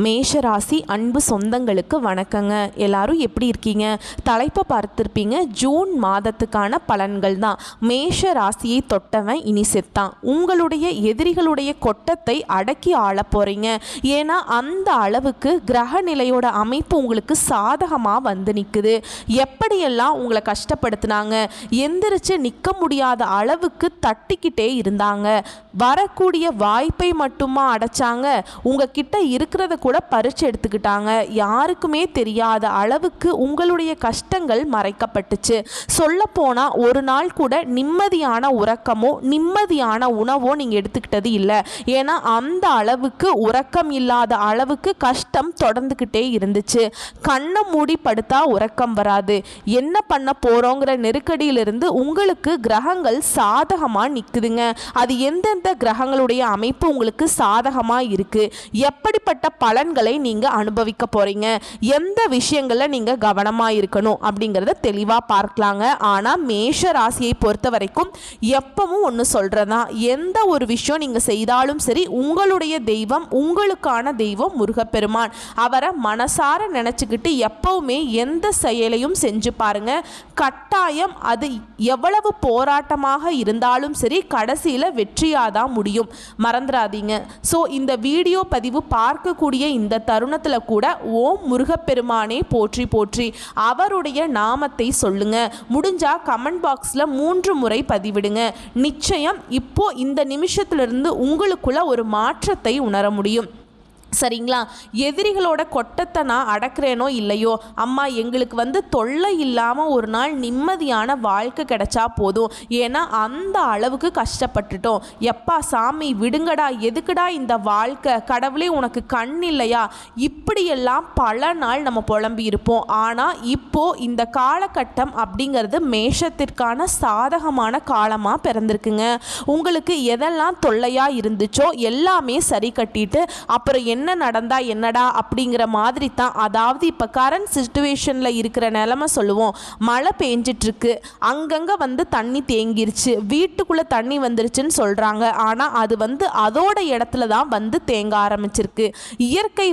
மேஷராசி அன்பு சொந்தங்களுக்கு வணக்கங்க. எல்லாரும் எப்படி இருக்கீங்க? தலைப்பை பார்த்துருப்பீங்க. ஜூன் மாதத்துக்கான பலன்கள் தான். மேஷ ராசியை தொட்டவன் இனி செத்தான். உங்களுடைய எதிரிகளுடைய கொட்டத்தை அடக்கி ஆள போறீங்க. ஏன்னா அந்த அளவுக்கு கிரக நிலையோட அமைப்பு உங்களுக்கு சாதகமாக வந்து நிற்குது. எப்படியெல்லாம் உங்களை கஷ்டப்படுத்தினாங்க, எந்திரிச்சு நிற்க முடியாத அளவுக்கு தட்டிக்கிட்டே இருந்தாங்க. வரக்கூடிய வாய்ப்பை மட்டுமா அடைச்சாங்க, உங்ககிட்ட இருக்கிறத கூட பறிச்சு எடுத்துக்கிட்டாங்க. யாருக்குமே தெரியாத அளவுக்கு உங்களுடைய கஷ்டங்கள் மறைக்கப்பட்டுச்சு. சொல்ல போனா ஒரு நாள் கூட நிம்மதியான உறக்கமோ நிம்மதியான உணவோ நீங்க எடுத்துக்கிட்டது இல்லை. ஏன்னா அந்த அளவுக்கு உறக்கம் இல்லாத அளவுக்கு கஷ்டம் தொடர்ந்துக்கிட்டே இருந்துச்சு. கண்ணை மூடி படுத்தா உறக்கம் வராது. என்ன பண்ண போறோங்கிற நெருக்கடியிலிருந்து உங்களுக்கு கிரகங்கள் சாதகமா நிக்குதுங்க. அது எந்தெந்த கிரகங்களுடைய அமைப்பு உங்களுக்கு சாதகமா இருக்கு, எப்படிப்பட்ட பலன்களை நீங்க அனுபவிக்க போறீங்க, எந்த விஷயங்கள்ல நீங்க கவனமா இருக்கணும் அப்படிங்கறத தெளிவா பார்க்கலாங்க. ஆனா மேஷ ராசியை பொறுத்த வரைக்கும் எப்பவும் ஒன்று சொல்றதா, எந்த ஒரு விஷயம் நீங்க செய்தாலும் சரி, உங்களுடைய தெய்வம், உங்களுக்கான தெய்வம் முருகப்பெருமான். அவரை மனசார நினைச்சுக்கிட்டு எப்பவுமே எந்த செயலையும் செஞ்சு பாருங்க. கட்டாயம் அது எவ்வளவு போராட்டமாக இருந்தாலும் சரி, கடைசியில வெற்றியாதான் முடியும். மறந்துடாதீங்க. ஸோ இந்த வீடியோ பதிவு பார்க்கக்கூடிய இந்த தருணத்தில் கூட ஓம் முருகப்பெருமானே போற்றி போற்றி அவருடைய நாமத்தை சொல்லுங்க. முடிஞ்சா கமெண்ட் பாக்ஸில் 3 முறை பதிவிடுங்க. நிச்சயம் இப்போ இந்த நிமிஷத்திலிருந்து உங்களுக்குள்ள ஒரு மாற்றத்தை உணர முடியும். சரிங்களா? எதிரிகளோட கொட்டத்தை நான் அடக்கிறேனோ இல்லையோ, அம்மா எங்களுக்கு தொல்லை இல்லாமல் ஒரு நாள் நிம்மதியான வாழ்க்கை கிடைச்சா போதும். ஏன்னா அந்த அளவுக்கு கஷ்டப்பட்டுட்டோம். எப்பா சாமி விடுங்கடா, எதுக்குடா இந்த வாழ்க்கை, கடவுளே உனக்கு கண் இல்லையா, இப்படியெல்லாம் பல நாள் நம்ம புலம்பி இருப்போம். ஆனால் இப்போ இந்த காலகட்டம் அப்படிங்கிறது மேஷத்திற்கான சாதகமான காலமாக பிறந்திருக்குங்க. உங்களுக்கு எதெல்லாம் தொல்லையாக இருந்துச்சோ எல்லாமே சரி கட்டிட்டு அப்புறம் என்ன நடந்தா என்னடா அப்படிங்கிற மாதிரி தான். அதாவது இப்போ கரண்ட் சிச்சுவேஷனில் இருக்கிற நிலைமை சொல்லுவோம். மழை பெஞ்சிட்டு இருக்கு, அங்கங்கே தண்ணி தேங்கிருச்சு, வீட்டுக்குள்ளே தண்ணி வந்துருச்சுன்னு சொல்கிறாங்க. ஆனால் அது அதோட இடத்துல தான் தேங்க ஆரம்பிச்சிருக்கு. இயற்கை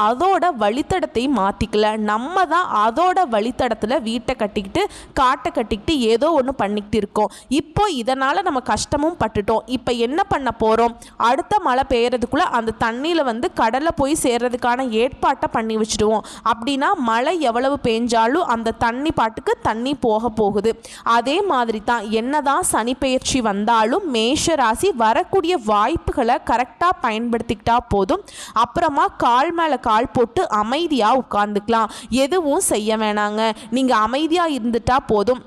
அதோட வழித்தடத்தை மாற்றிக்கல. நம்ம தான் அதோட வழித்தடத்தில் வீட்டை கட்டிக்கிட்டு காட்டை கட்டிக்கிட்டு ஏதோ ஒன்று பண்ணிக்கிட்டு இருக்கோம். இப்போ இதனால் நம்ம கஷ்டமும் பட்டுட்டோம். இப்போ என்ன பண்ண போகிறோம்? அடுத்த மழை பெய்யறதுக்குள்ளே அந்த தண்ணியில் கடலில் போய் சேர்றதுக்கான ஏற்பாட்டை பண்ணி வச்சுடுவோம். அப்படின்னா மழை எவ்வளவு பெஞ்சாலும் அந்த தண்ணி பாட்டுக்கு தண்ணி போக போகுது. அதே மாதிரி தான் என்னதான் சனி பெயர்ச்சி வந்தாலும் மேஷ ராசி வரக்கூடிய வாய்ப்புகளை கரெக்டாக பயன்படுத்திக்கிட்டா போதும். அப்புறமா கால் மேலே கால் போட்டு அமைதியாக உட்கார்ந்துக்கலாம். எதுவும் செய்ய வேணாங்க, நீங்கள் அமைதியாக இருந்துட்டா போதும்.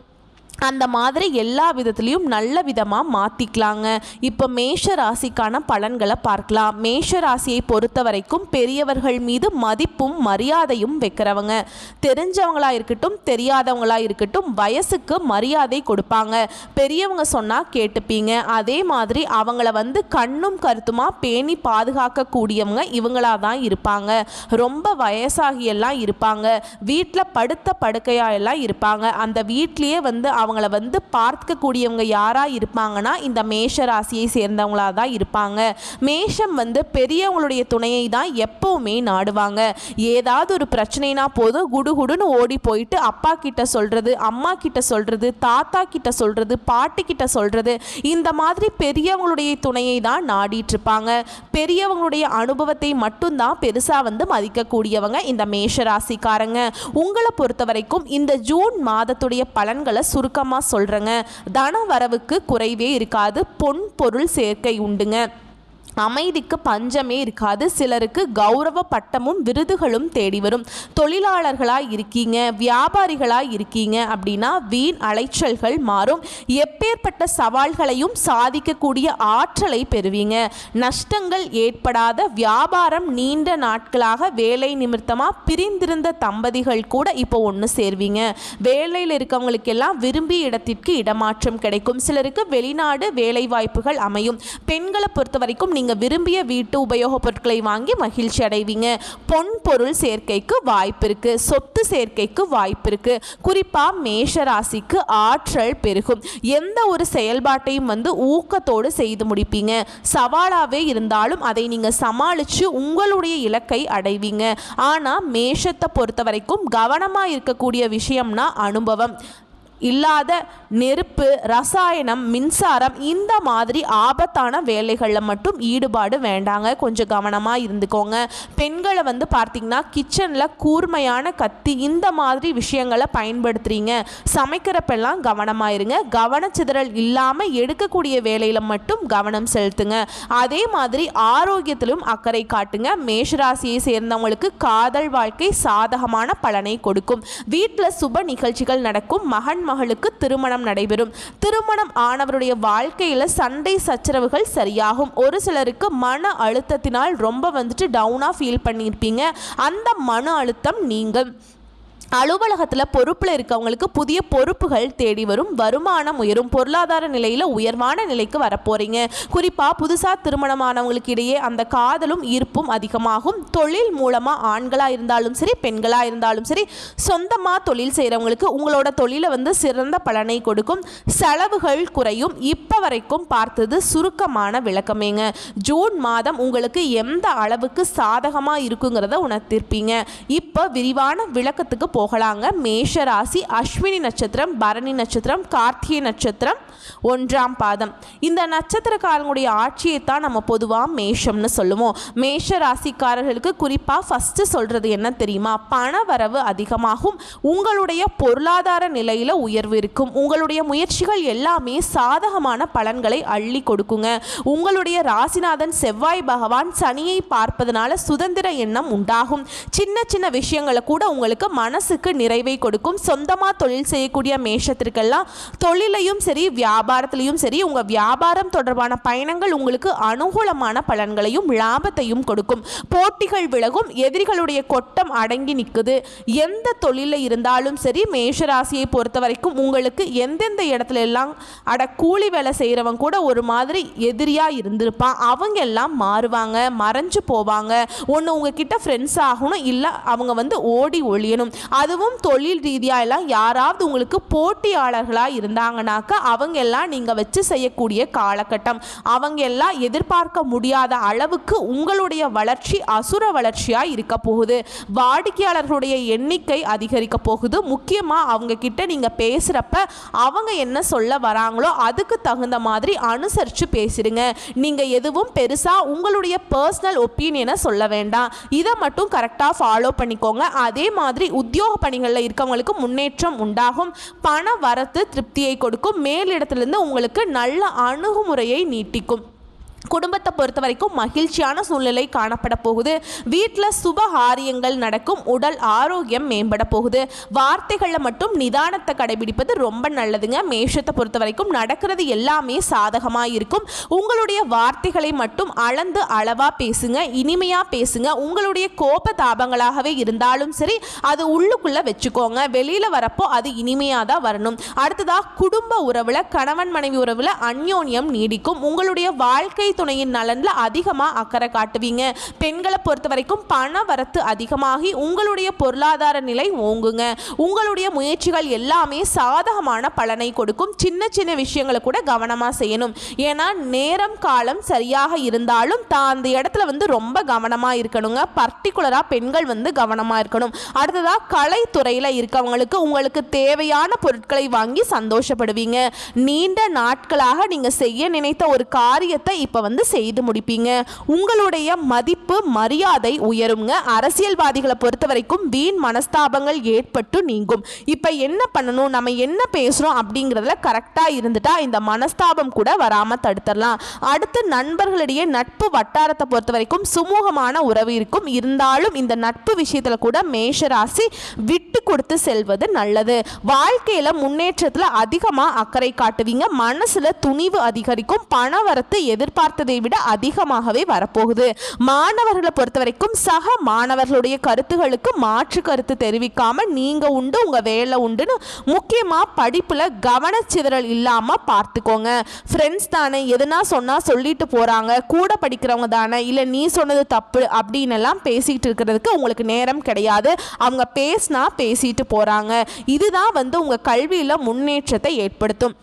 அந்த மாதிரி எல்லா விதத்துலேயும் நல்ல விதமாக மாற்றிக்கலாங்க. இப்போ மேஷ ராசிக்கான பலன்களை பார்க்கலாம். மேஷ ராசியை பொறுத்த வரைக்கும் பெரியவர்கள் மீது மதிப்பும் மரியாதையும் வைக்கிறவங்க. தெரிஞ்சவங்களாக இருக்கட்டும் தெரியாதவங்களாக இருக்கட்டும் வயசுக்கு மரியாதை கொடுப்பாங்க. பெரியவங்க சொன்னால் கேட்டுப்பீங்க. அதே மாதிரி அவங்கள கண்ணும் கருத்துமாக பேணி பாதுகாக்கக்கூடியவங்க இவங்களாக தான் இருப்பாங்க. ரொம்ப வயசாகியெல்லாம் இருப்பாங்க. வீட்டில் படுத்த படுக்கையாக எல்லாம் இருப்பாங்க. அந்த வீட்லேயே அவங்கள பார்க்கக்கூடியவங்க யாரா இருப்பாங்கன்னா இந்த மேஷ ராசியை சேர்ந்தவங்களா தான் இருப்பாங்க. மேஷம் பெரியவங்களுடைய துணையை தான் எப்பவுமே நாடுவாங்க. ஏதாவது ஒரு பிரச்சனைனா போதும் குடுகுடுன்னு ஓடி போயிட்டு அப்பா கிட்ட சொல்றது, அம்மா கிட்ட சொல்றது, தாத்தா கிட்ட சொல்றது, பாட்டி கிட்ட சொல்றது, இந்த மாதிரி பெரியவங்களுடைய துணையை தான் நாடிட்டு இருப்பாங்க. பெரியவங்களுடைய அனுபவத்தை மட்டும்தான் பெருசா மதிக்கக்கூடியவங்க இந்த மேஷ ராசிக்காரங்க. உங்களை பொறுத்த வரைக்கும் இந்த ஜூன் மாதத்துடைய பலன்களை சுருக்கமாக சொல்றேங்க. தன வரவுக்கு குறைவே இருக்காது. பொன் பொருள் சேர்க்கை உண்டுங்க. அமைதிக்கு பஞ்சமே இருக்காது. சிலருக்கு கௌரவ பட்டமும் விருதுகளும் தேடி வரும். தொழிலாளர்களாக இருக்கீங்க, வியாபாரிகளாக இருக்கீங்க அப்படின்னா வீண் அலைச்சல்கள் மாறும். எப்பேற்பட்ட சவால்களையும் சாதிக்கக்கூடிய ஆற்றலை பெறுவீங்க. நஷ்டங்கள் ஏற்படாத வியாபாரம். நீண்ட நாட்களாக வேலை நிமித்தமாக பிரிந்திருந்த தம்பதிகள் கூட இப்போ ஒன்று சேர்வீங்க. வேலையில் இருக்கவங்களுக்கெல்லாம் விரும்பிய இடத்திற்கு இடமாற்றம் கிடைக்கும். சிலருக்கு வெளிநாடு வேலை வாய்ப்புகள் அமையும். பெண்களை பொறுத்த வரைக்கும் நீங்கள் விரும்பிய வீட்டு உபயோகப் பொருட்களை வாங்கி மகிழ்ச்சி அடைவீங்க. பொன் பொருள் சேர்க்கைக்கு வாய்ப்பு இருக்கு. சொத்து சேர்க்கைக்கு வாய்ப்பு இருக்கு. குறிப்பாக மேஷ ராசிக்கு ஆற்றல் பெருகும். எந்த ஒரு செயல்பாட்டையும் ஊக்கத்தோடு செய்து முடிப்பீங்க. சவாலாகவே இருந்தாலும் அதை நீங்கள் சமாளித்து உங்களுடைய இலக்கை அடைவீங்க. ஆனால் மேஷத்தை பொறுத்த வரைக்கும் கவனமாக இருக்கக்கூடிய விஷயம்னா அனுபவம் இல்லாத நெருப்பு, ரசாயனம், மின்சாரம் இந்த மாதிரி ஆபத்தான வேலைகளில் மட்டும் ஈடுபாடு வேண்டாங்க. கொஞ்சம் கவனமாக இருந்துக்கோங்க. பெண்களை பார்த்திங்கன்னா கிச்சனில் கூர்மையான கத்தி இந்த மாதிரி விஷயங்களை பயன்படுத்துகிறீங்க. சமைக்கிறப்பெல்லாம் கவனமாக இருங்க. கவனச்சிதறல் இல்லாமல் எடுக்கக்கூடிய வேலையில் மட்டும் கவனம் செலுத்துங்க. அதே மாதிரி ஆரோக்கியத்திலும் அக்கறை காட்டுங்க. மேஷராசியை சேர்ந்தவங்களுக்கு காதல் வாழ்க்கை சாதகமான பலனை கொடுக்கும். வீட்டில் சுப நிகழ்ச்சிகள் நடக்கும். மகளுக்கு திருமணம் நடைபெறும். திருமணம் ஆனவருடைய வாழ்க்கையில சண்டை சச்சரவுகள் சரியாகும். ஒரு சிலருக்கு மன அழுத்தத்தினால் ரொம்ப டவுனா ஃபீல் பண்ணியிருப்பீங்க. அந்த மன அழுத்தம் நீங்கும். அலுவலகத்தில் பொறுப்பில் இருக்கவங்களுக்கு புதிய பொறுப்புகள் தேடி வரும். வருமானம் உயரும். பொருளாதார நிலையில் உயர்வான நிலைக்கு வரப்போறீங்க. குறிப்பாக புதுசாக திருமணமானவங்களுக்கு இடையே அந்த காதலும் ஈர்ப்பும் அதிகமாகும். தொழில் மூலமாக ஆண்களாக இருந்தாலும் சரி பெண்களாக இருந்தாலும் சரி சொந்தமாக தொழில் செய்கிறவங்களுக்கு உங்களோட தொழிலை சிறந்த பலனை கொடுக்கும். செலவுகள் குறையும். இப்போ வரைக்கும் பார்த்தது சுருக்கமான விளக்கமேங்க. ஜூன் மாதம் உங்களுக்கு எந்த அளவுக்கு சாதகமாக இருக்குங்கிறத உணர்த்திருப்பீங்க. இப்போ விரிவான விளக்கத்துக்கு போகலாங்க. மேஷ ராசி அஸ்வினி நட்சத்திரம், பரணி நட்சத்திரம், கார்த்திகை நட்சத்திரம் 1ஆம் பாதம். இந்த நட்சத்திரக்காரங்களுடைய ஆட்சியை தான் நம்ம பொதுவாக மேஷம்னு சொல்லுவோம். மேஷ ராசிக்காரர்களுக்கு குறிப்பாக ஃபஸ்ட்டு சொல்கிறது என்ன தெரியுமா? பண வரவு அதிகமாகும். உங்களுடைய பொருளாதார நிலையில் உயர்வு இருக்கும். உங்களுடைய முயற்சிகள் எல்லாமே சாதகமான பலன்களை அள்ளி கொடுக்குங்க. உங்களுடைய ராசிநாதன் செவ்வாய் பகவான் சனியை பார்ப்பதனால சுதந்திர எண்ணம் உண்டாகும். சின்ன சின்ன விஷயங்களை கூட உங்களுக்கு மனசுக்கு நிறைவை கொடுக்கும். சொந்தமாக தொழில் செய்யக்கூடிய மேஷத்திற்கெல்லாம் தொழிலையும் சரி வியாபாரத்திலையும் சரி உங்கள் வியாபாரம் தொடர்பான பயணங்கள் உங்களுக்கு அனுகூலமான பலன்களையும் லாபத்தையும் கொடுக்கும். போட்டிகள் விலகும். எதிரிகளுடைய கொட்டம் அடங்கி நிற்குது. எந்த தொழிலில் இருந்தாலும் சரி மேஷராசியை பொறுத்த வரைக்கும் உங்களுக்கு எந்தெந்த இடத்துல எல்லாம் கூலி வேலை செய்கிறவங்க கூட ஒரு மாதிரி எதிரியாக இருந்திருப்பான். அவங்க எல்லாம் மாறுவாங்க, மறைஞ்சு போவாங்க. ஒன்று உங்ககிட்ட ஃப்ரெண்ட்ஸ் ஆகணும், இல்லை அவங்க ஓடி ஒழியணும். அதுவும் தொழில் ரீதியாக எல்லாம் யாராவது உங்களுக்கு போட்டியாளர்களாக இருந்தாங்கனாக்கா அவங்க எல்லாம் நீங்கள் வச்சு செய்யக்கூடிய காலகட்டம். அவங்க எல்லாம் எதிர்பார்க்க முடியாத அளவுக்கு உங்களுடைய வளர்ச்சி அசுர வளர்ச்சியாக இருக்க போகுது. வாடிக்கையாளர்களுடைய எண்ணிக்கை அதிகரிக்க போகுது. முக்கியமாக அவங்க கிட்ட நீங்கள் பேசுகிறப்ப அவங்க என்ன சொல்ல வராங்களோ அதுக்கு தகுந்த மாதிரி அனுசரித்து பேசிடுங்க. நீங்கள் எதுவும் பெருசாக உங்களுடைய பர்சனல் ஒப்பீனியனை சொல்ல வேண்டாம். இதை மட்டும் கரெக்டாக ஃபாலோ பண்ணிக்கோங்க. அதே மாதிரி உத்தியோக பணிகளில் இருக்கவங்களுக்கு முன்னேற்றம் உண்டாகும். பண வரத்து திருப்தியை கொடுக்கும். மேலிடத்திலிருந்து உங்களுக்கு நல்ல அணுகுமுறையை நீட்டிக்கும். குடும்பத்தை பொறுத்த வரைக்கும் மகிழ்ச்சியான சூழ்நிலை காணப்பட போகுது. வீட்டில் சுபகாரியங்கள் நடக்கும். உடல் ஆரோக்கியம் மேம்பட போகுது. வார்த்தைகளில் மட்டும் நிதானத்தை கடைபிடிப்பது ரொம்ப நல்லதுங்க. மேஷத்தை பொறுத்த வரைக்கும் நடக்கிறது எல்லாமே சாதகமாக இருக்கும். உங்களுடைய வார்த்தைகளை மட்டும் அளந்து அளவாக பேசுங்க. இனிமையாக பேசுங்க. உங்களுடைய கோப தாபங்களாகவே இருந்தாலும் சரி அது உள்ளுக்குள்ளே வச்சுக்கோங்க. வெளியில் வரப்போ அது இனிமையாக தான் வரணும். அடுத்ததாக குடும்ப உறவில் கணவன் மனைவி உறவில் அந்யோன்யம் நீடிக்கும். உங்களுடைய வாழ்க்கை துணையின் நலன்ல அதிகமாக அக்கறை காட்டுவீங்க. பெண்களை பொறுத்த வரைக்கும் பண வரத்து அதிகமாகி உங்களுடைய பொருளாதார நிலை ஓங்குங்க. உங்களுடைய முயற்சிகள் எல்லாமே சாதகமான பலனை கொடுக்கும். சின்ன சின்ன விஷயங்களை கூட கவனமாக செய்யணும். ஏன்னா நேரம் காலம் சரியாக இருந்தாலும் அந்த இடத்துல ரொம்ப கவனமாக இருக்கணுங்க. பர்டிகுலராக பெண்கள் கவனமாக இருக்கணும். அடுத்ததாக கலைத்துறையில் இருக்கவங்களுக்கு உங்களுக்கு தேவையான பொருட்களை வாங்கி சந்தோஷப்படுவீங்க. நீண்ட நாட்களாக நீங்கள் செய்ய நினைத்த ஒரு காரியத்தை இப்போ செய்து முடிப்பீங்க. உங்களுடைய மதிப்பு மரியாதை உயருங்க. அரசியல்வாதிகளை பொறுத்த வரைக்கும் வீண் மனஸ்தாபங்கள் ஏற்பட்டு நீங்கும். இப்போ என்ன பண்ணணும், நம்ம என்ன பேசுகிறோம் அப்படிங்கிறதுல கரெக்டாக இருந்துட்டா இந்த மனஸ்தாபம் கூட வராமல் தடுத்துடலாம். அடுத்து நண்பர்களிடையே நட்பு வட்டாரத்தை பொறுத்த வரைக்கும் சுமூகமான உறவு இருக்கும். இருந்தாலும் இந்த நட்பு விஷயத்தில் கூட மேஷராசி விட்டு கொடுத்து செல்வது நல்லது. வாழ்க்கையில் முன்னேற்றத்தில் அதிகமாக அக்கறை காட்டுவீங்க. மனசில் துணிவு அதிகரிக்கும். பண வரத்து எதிர்பார்த்த எதிர்பார்த்ததை விட அதிகமாகவே வரப்போகுது. மாணவர்களை பொறுத்த வரைக்கும் சக மாணவர்களுடைய கருத்துகளுக்கு மாற்று கருத்து தெரிவிக்காம நீங்க உண்டு உங்க வேலை உண்டுன்னு முக்கியமா படிப்புல கவனச்சிதறல் இல்லாம பார்த்துக்கோங்க. ஃப்ரெண்ட்ஸ் தானே எதுனா சொன்னா சொல்லிட்டு போறாங்க, கூட படிக்கிறவங்க தானே, இல்ல நீ சொன்னது தப்பு அப்படின்னு எல்லாம் பேசிட்டு இருக்கிறதுக்கு உங்களுக்கு நேரம் கிடையாது. அவங்க பேசினா பேசிட்டு போறாங்க. இதுதான் உங்க கல்வியில முன்னேற்றத்தை ஏற்படுத்தும்.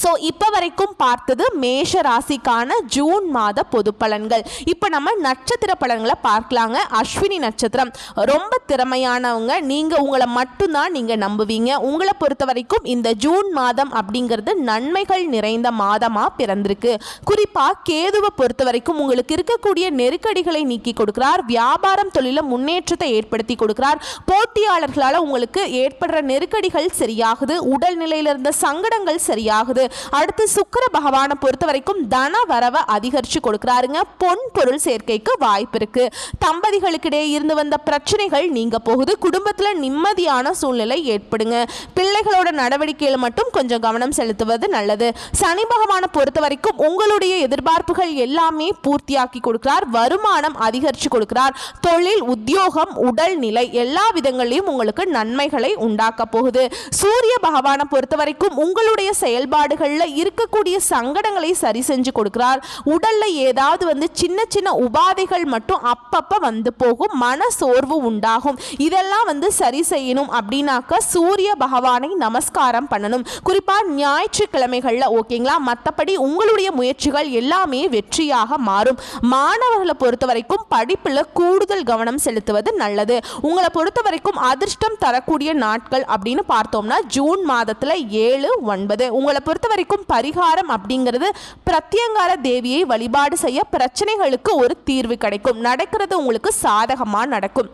ஸோ இப்போ வரைக்கும் பார்த்தது மேஷ ராசிக்கான ஜூன் மாத பொது பலன்கள். இப்போ நம்ம நட்சத்திர பலன்களை பார்க்கலாங்க. அஸ்வினி நட்சத்திரம் ரொம்ப திறமையானவங்க. நீங்கள் உங்களை மட்டும்தான் நீங்கள் நம்புவீங்க. உங்களை பொறுத்த வரைக்கும் இந்த ஜூன் மாதம் அப்படிங்கிறது நன்மைகள் நிறைந்த மாதமாக பிறந்திருக்கு. குறிப்பாக கேதுவை பொறுத்த வரைக்கும் உங்களுக்கு இருக்கக்கூடிய நெருக்கடிகளை நீக்கி கொடுக்கிறார். வியாபாரம் தொழில முன்னேற்றத்தை ஏற்படுத்தி கொடுக்கிறார். போட்டியாளர்களால் உங்களுக்கு ஏற்படுற நெருக்கடிகள் சரியாகுது. உடல்நிலையில் இருந்த சங்கடங்கள் சரியாகுது. அடுத்து சுக்கிர பகவானை பொறுத்த வரைக்கும் தன வரவை அதிகரிச்சு கொடுக்கிறாருங்க. பொன் பொருள் சேர்க்கைக்கு வாய்ப்பு இருக்கு. தம்பதிகளுக்கிடையே இருந்து வந்த பிரச்சனைகள் நீங்க போகுது. குடும்பத்துல நிம்மதியான சூழ்நிலை ஏற்படுங்க. பிள்ளைகளோட நடவடிக்கையில் மட்டும் கொஞ்சம் கவனம் செலுத்துவது நல்லது. சனி பகவானை பொறுத்த வரைக்கும் உங்களுடைய எதிர்பார்ப்புகள் எல்லாமே பூர்த்தியாக்கி கொடுக்கிறார். வருமானம் அதிகரிச்சு கொடுக்கிறார். தொழில், உத்தியோகம், உடல்நிலை எல்லா விதங்களிலும் உங்களுக்கு நன்மைகளை உண்டாக்க போகுது. சூரிய பகவானை பொறுத்த வரைக்கும் உங்களுடைய செயல்பாடுகள்ல இருக்கக்கூடிய சங்கடங்களை சரி செஞ்சு கொடுக்கிறார். உடல்ல ஏதாவது சின்ன சின்ன உபாதைகள் மட்டும் அப்பப்ப வந்து போகும். மன சோர்வு உண்டாகும். இதெல்லாம் சரி செய்யணும் அப்படின்னாக்க சூரிய பகவானை நமஸ்காரம் பண்ணணும். குறிப்பா ஞாயிற்றுக்கிழமைகள்ல ஓகேங்களா. மற்றபடி உங்களுடைய முயற்சிகள் எல்லாமே வெற்றியாக மாறும். மாணவர்களை பொறுத்த வரைக்கும் படிப்புல கூடுதல் கவனம் செலுத்துவது நல்லது. உங்களை பொறுத்த வரைக்கும் அதிர்ஷ்டம் தரக்கூடிய நாட்கள் அப்படின்னு பார்த்தோம்னா ஜூன் மாதத்துல 7, 9. உங்களை பொறுத்த வரைக்கும் பரிகாரம் அப்படிங்கிறது பிரத்யங்கார தேவியை வழிபாடு செய்ய பிரச்சனைகளுக்கு ஒரு தீர்வு கிடைக்கும். நடக்கிறது உங்களுக்கு சாதகமா நடக்கும்.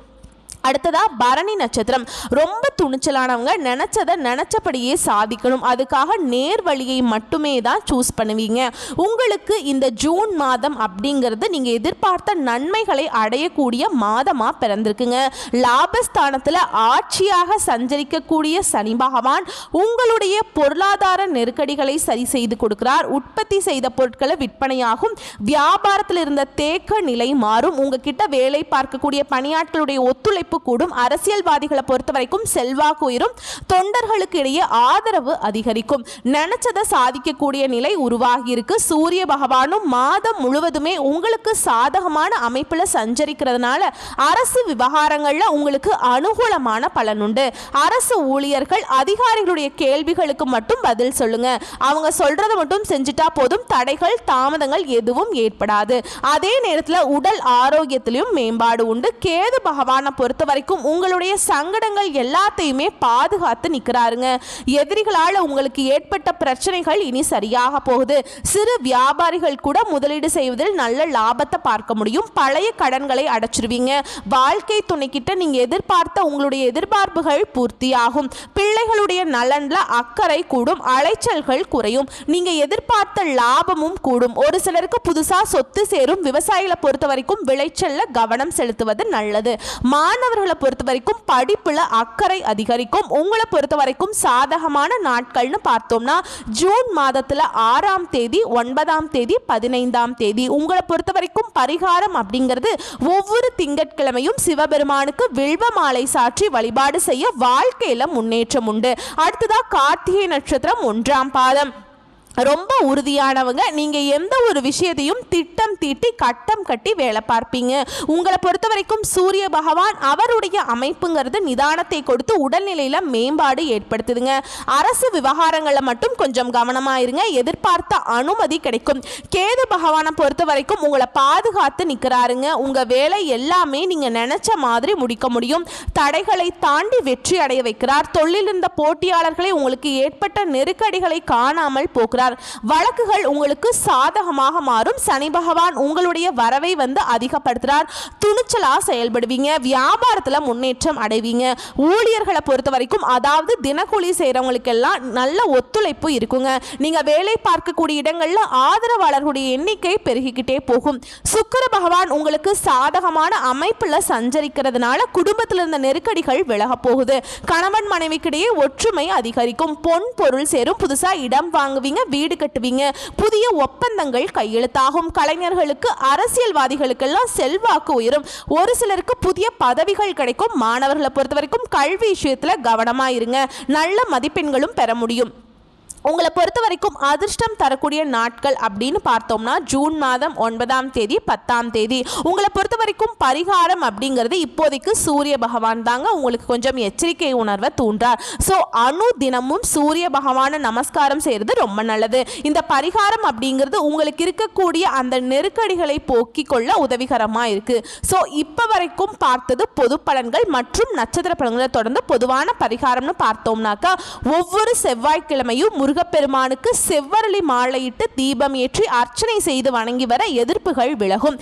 அடுத்ததா பரணி நட்சத்திரம் ரொம்ப துணிச்சலானவங்க. நினைச்சதை நினைச்சபடியே சாதிக்கணும். அதுக்காக நேர் வழியை மட்டுமே தான் சூஸ் பண்ணுவீங்க. உங்களுக்கு இந்த ஜூன் மாதம் அப்படிங்கிறது நீங்க எதிர்பார்த்த நன்மைகளை அடையக்கூடிய மாதமா பிறந்திருக்குங்க. லாபஸ்தானத்துல ஆட்சியாக சஞ்சரிக்கக்கூடிய சனி பகவான் உங்களுடைய பொருளாதார நெருக்கடிகளை சரி செய்து கொடுக்கிறார். உற்பத்தி செய்த பொருட்களை விற்பனையாகும். வியாபாரத்தில் இருந்த தேக்க நிலை மாறும். உங்ககிட்ட வேலை பார்க்கக்கூடிய பணியாட்களுடைய ஒத்துழைப்பு கூடும். அரசியல்வாதிகளை பொறுத்த வரைக்கும் செல்வாக்கு உயரும். தொண்டர்களுக்கு இடையே ஆதரவு அதிகரிக்கும். நினைச்சதை சாதிக்கக்கூடிய நிலை உருவாகி இருக்கு. சூரிய பகவானும் மாதம் முழுவதுமே உங்களுக்கு சாதகமான அமைப்புல சஞ்சரிக்கிறதுனால அரசு விவகாரங்கள்ல உங்களுக்கு அனுகூலமான பலன் உண்டு. அரசு ஊழியர்கள் அதிகாரிகளுடைய கேள்விகளுக்கு மட்டும் பதில் சொல்லுங்க. அவங்க சொல்றதை மட்டும் செஞ்சுட்டா போதும். தடைகள், தாமதங்கள் எதுவும் ஏற்படாது. அதே நேரத்தில் உடல் ஆரோக்கியத்திலும் மேம்பாடு உண்டு. கேது பகவானை பொறுத்த வரைக்கும் உங்களுடைய சங்கடங்கள் எல்லாத்தையுமே பாதுகாத்து நிற்கிறாருங்க. எதிரிகளால் உங்களுக்கு ஏற்பட்ட பிரச்சனைகள் இனி சரியாக போகுது. சிறு வியாபாரிகள் கூட முதலீடு செய்வதில் நல்ல லாபத்தை பார்க்க முடியும். பழைய கடன்களை அடைச்சிருவீங்க. வாழ்க்கை துணைக்கிட்ட நீங்க எதிர்பார்த்த உங்களுடைய எதிர்பார்ப்புகள் பூர்த்தியாகும். பிள்ளைகளுடைய நலன்ல அக்கறை கூடும். அலைச்சல்கள் குறையும். நீங்க எதிர்பார்த்த லாபமும் கூடும். ஒரு சிலருக்கு புதுசா சொத்து சேரும். விவசாயிகளை பொறுத்த வரைக்கும் விளைச்சல்ல கவனம் செலுத்துவது நல்லது. மாணவர்களை பொறுத்த வரைக்கும் படிப்புல அக்கறை அதிகரிக்கும். உங்களை பொறுத்த வரைக்கும் சாதகமான நாட்கள்னு பார்த்தோம்னா ஜூன் மாதத்துல 6ஆம் தேதி, 9ஆம் தேதி, 15ஆம் தேதி. உங்களை பொறுத்த வரைக்கும் பரிகாரம் அப்படிங்கிறது ஒவ்வொரு திங்கட்கிழமையும் சிவபெருமானுக்கு வில்வ மாலை சாற்றி வழிபாடு செய்ய வாழ்க்கையில முன்னேற்றம் உண்டு. அடுத்ததா கார்த்திகை நட்சத்திரம் 1ஆம் பாதம். ரொம்ப உறுதியானவங்க. நீங்க எந்த ஒரு விஷயத்தையும் திட்டம் தீட்டி கட்டம் கட்டி வேலை பார்ப்பீங்க. உங்களை பொறுத்த வரைக்கும் சூரிய பகவான் அவருடைய அமைப்புங்கிறது நிதானத்தை கொடுத்து உடல்நிலையில மேம்பாடு ஏற்படுத்துதுங்க. அரசு விவகாரங்களை மட்டும் கொஞ்சம் கவனமா இருங்க. எதிர்பார்த்த அனுமதி கிடைக்கும். கேது பகவானை பொறுத்த வரைக்கும் உங்களை பாதுகாத்து நிற்கிறாருங்க. உங்க வேலை எல்லாமே நீங்க நினைச்ச மாதிரி முடிக்க முடியும். தடைகளை தாண்டி வெற்றி அடைய வைக்கிறார். தொழில் இருந்த போட்டியாளர்களை உங்களுக்கு ஏற்பட்ட நெருக்கடிகளை காணாமல் போகிறார். வழக்குகள் உங்களுக்கு சாதகமாக மாறும். சனி பகவான் உங்களுடைய வரவை அதிகப்படுத்துறார். துணிச்சலா செயல்படுவீங்க. வியாபாரத்துல முன்னேற்றம் அடைவீங்க. ஊழியர்களை பொறுத்த வரைக்கும் அதாவது தினக்கூலி செய்யறவங்களுக்கெல்லாம் நல்ல ஒத்துழைப்பு இருக்குங்க. நீங்க வேலை பார்க்கக்கூடிய இடங்கள்ல ஆதரவாளர்களுடைய எண்ணிக்கை பெருகிக்கிட்டே போகும். சுக்கிர பகவான் உங்களுக்கு சாதகமான அமைப்புல சஞ்சரிக்கிறதுனால குடும்பத்தில் இருந்த நெருக்கடிகள் விலக போகுது. கணவன் மனைவிக்கிடையே ஒற்றுமை அதிகரிக்கும். பொன் பொருள் சேரும். புதுசா இடம் வாங்குவீங்க. வீடு கட்டுவீங்க. புதிய ஒப்பந்தங்கள் கையெழுத்தாகும். கலைஞர்களுக்கு, அரசியல்வாதிகளுக்கெல்லாம் செல்வாக்கு உயரும். ஒரு சிலருக்கு புதிய பதவிகள் கிடைக்கும். மாணவர்களை பொறுத்த வரைக்கும் கல்வி விஷயத்துல கவனமா இருங்க. நல்ல மதிப்பெண்களும் பெற முடியும். உங்களை பொறுத்த வரைக்கும் அதிர்ஷ்டம் தரக்கூடிய நாட்கள் அப்படின்னு பார்த்தோம்னா ஜூன் மாதம் 9ஆம் தேதி 10ஆம் தேதி. உங்களை பொறுத்த வரைக்கும் பரிகாரம் அப்படிங்கிறது இப்போதைக்கு சூரிய பகவான் தாங்க உங்களுக்கு கொஞ்சம் எச்சரிக்கை உணர்வை தூண்டார். ஸோ தினமும் சூரிய பகவானை நமஸ்காரம் செய்கிறது ரொம்ப நல்லது. இந்த பரிகாரம் அப்படிங்கிறது உங்களுக்கு இருக்கக்கூடிய அந்த நெருக்கடிகளை போக்கிக் கொள்ள உதவிகரமாக இருக்குது. ஸோ இப்போ வரைக்கும் பார்த்தது பொது பலன்கள் மற்றும் நட்சத்திர பலன்களை தொடர்ந்து பொதுவான பரிகாரம்னு பார்த்தோம்னாக்கா ஒவ்வொரு செவ்வாய்க்கிழமையும் முருகப்பெருமானுக்கு செவ்வரளி மாலையிட்டு தீபம் ஏற்றி அர்ச்சனை செய்து வணங்கி வர எதிர்ப்புகள் விலகும்.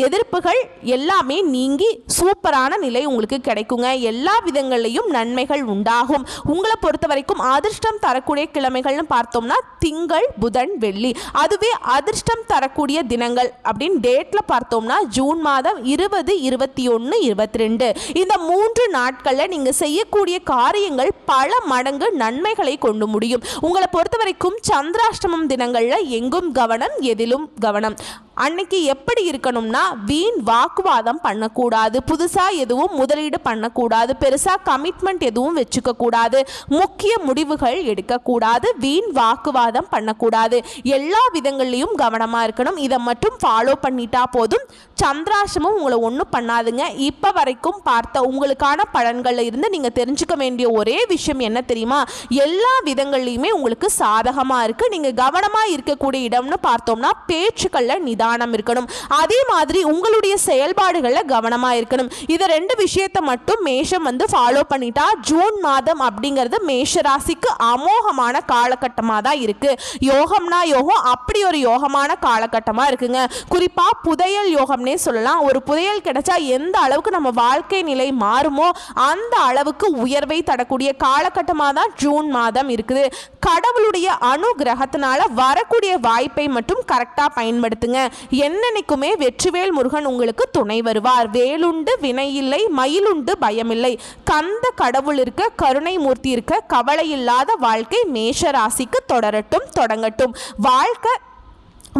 எதிர்ப்புகள் எல்லாமே நீங்கி சூப்பரான நிலை உங்களுக்கு கிடைக்குங்க. எல்லா விதங்களையும் நன்மைகள் உண்டாகும். உங்களை பொறுத்த வரைக்கும் அதிர்ஷ்டம் தரக்கூடிய கிழமைகள்னு பார்த்தோம்னா திங்கள், புதன், வெள்ளி. அதுவே அதிர்ஷ்டம் தரக்கூடிய தினங்கள் அப்படின்னு டேட்ல பார்த்தோம்னா ஜூன் மாதம் 20, 21, 22. இந்த 3 நாட்களில் நீங்க செய்யக்கூடிய காரியங்கள் பல மடங்கு நன்மைகளை கொண்டு முடியும். உங்களை பொறுத்த வரைக்கும் சந்திராஷ்டமம் தினங்கள்ல எங்கும் கவனம், எதிலும் கவனம். அன்னைக்கு எப்படி இருக்கணும்னா வீண் வாக்குவாதம் பண்ணக்கூடாது. புதுசாக எதுவும் முதலீடு பண்ணக்கூடாது. பெருசாக கமிட்மெண்ட் எதுவும் வச்சுக்க கூடாது. முக்கிய முடிவுகள் எடுக்கக்கூடாது. வீண் வாக்குவாதம் பண்ணக்கூடாது. எல்லா விதங்கள்லையும் கவனமாக இருக்கணும். இதை மட்டும் ஃபாலோ பண்ணிட்டா போதும். சந்திராசிரமம் உங்களை ஒன்றும் பண்ணாதுங்க. இப்போ வரைக்கும் பார்த்த உங்களுக்கான பலன்களில் இருந்து நீங்கள் தெரிஞ்சுக்க வேண்டிய ஒரே விஷயம் என்ன தெரியுமா? எல்லா விதங்கள்லையுமே உங்களுக்கு சாதகமாக இருக்குது. நீங்கள் கவனமாக இருக்கக்கூடிய இடம்னு பார்த்தோம்னா பேச்சுக்களில் நிதானம் இருக்கணும். அதே மாதிரி உங்களுடைய செயல்பாடுகளில் கவனமாக இருக்கணும். இதை 2 விஷயத்தை மட்டும் மேஷம் ஃபாலோ பண்ணிட்டா ஜூன் மாதம் அப்படிங்கிறது மேஷ ராசிக்கு அமோகமான காலகட்டமாக தான் இருக்கு. யோகம்னா யோகம், அப்படி ஒரு யோகமான காலகட்டமாக இருக்குங்க. குறிப்பாக புதையல் யோகம்னே சொல்லலாம். ஒரு புதையல் கிடைச்சா எந்த அளவுக்கு நம்ம வாழ்க்கை நிலை மாறுமோ அந்த அளவுக்கு உயர்வை தரக்கூடிய காலகட்டமாக தான் ஜூன் மாதம் இருக்குது. கடவுளுடைய அனுகிரகத்தினால வரக்கூடிய வாய்ப்பை மட்டும் கரெக்டாக பயன்படுத்துங்க. என்னன்னைக்குமே வெற்றிவேல் முருகன் உங்களுக்கு துணை வருவார். வேலுண்டு வினையில்லை, மயிலுண்டு பயமில்லை. கந்த கடவுள் இருக்க, கருணை மூர்த்தி இருக்க, கவலை இல்லாத வாழ்க்கை மேஷ ராசிக்கு தொடங்கட்டும். வாழ்க்கை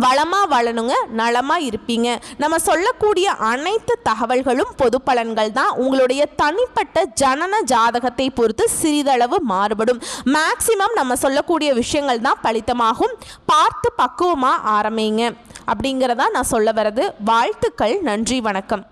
வளமா வளனுங்க, நலமா இருப்பீங்க. நம்ம சொல்லக்கூடிய அனைத்து தகவல்களும் பொது பலன்கள் தான். உங்களுடைய தனிப்பட்ட ஜனன ஜாதகத்தை பொறுத்து சிறிதளவு மாறுபடும். மேக்சிமம் நம்ம சொல்லக்கூடிய விஷயங்கள் தான் பலித்தமாகும். பார்த்து பக்குவமாக ஆரம்பிங்க அப்படிங்கிறதா நான் சொல்ல வரது. வாழ்த்துக்கள். நன்றி, வணக்கம்.